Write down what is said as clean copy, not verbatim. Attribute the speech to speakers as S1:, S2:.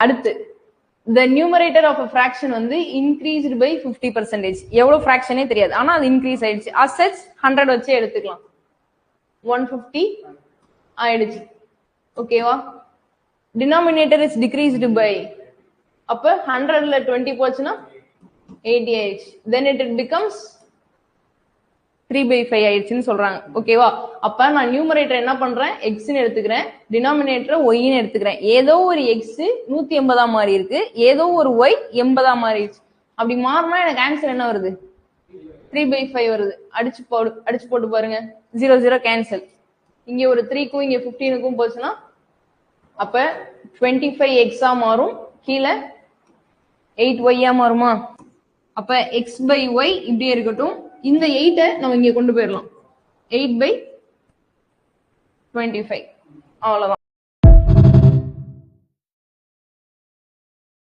S1: அடுத்து the numerator of a fraction வந்து increased by 50%. எவ்வளவு fraction தெரியாது, ஆனா அது increase ஆயிடுச்சு. as such 100 வச்சு எடுத்துக்கலாம். 150 ஆயிடுச்சு. ஓகேவா? denominator is decreased by, அப்ப 100ல 20 போச்சுன்னா 80 ஆயிடுச்சு. then it becomes 3/5 ஆயிடுச்சுன்னு சொல்றாங்க. ஓகேவா? அப்ப நான் நியூமரேட்டர் என்ன பண்றேன், x ன்னு எடுத்துக்கிறேன், டினாமினேட்டர் y ன்னு எடுத்துக்கிறேன். ஏதோ ஒரு x 180 மாறி இருக்கு, ஏதோ ஒரு y 80 மாறிடுச்சு. அப்படி மாறினா எனக்கு ஆன்சர் என்ன வருது, 3/5 வருது. அடிச்சு போட்டு பாருங்க. 0 0 கேன்சல். இங்க ஒரு 3க்கும் இங்க 15க்கும் போச்சுன்னா அப்ப 25x மாறும், கீழே 8y மாறுமா? அப்ப x/y இப்படியே இருக்கட்டும். இந்த 8 நம்ம இங்க கொண்டு போயிடலாம். 8/25 அவ்வளவுதான்.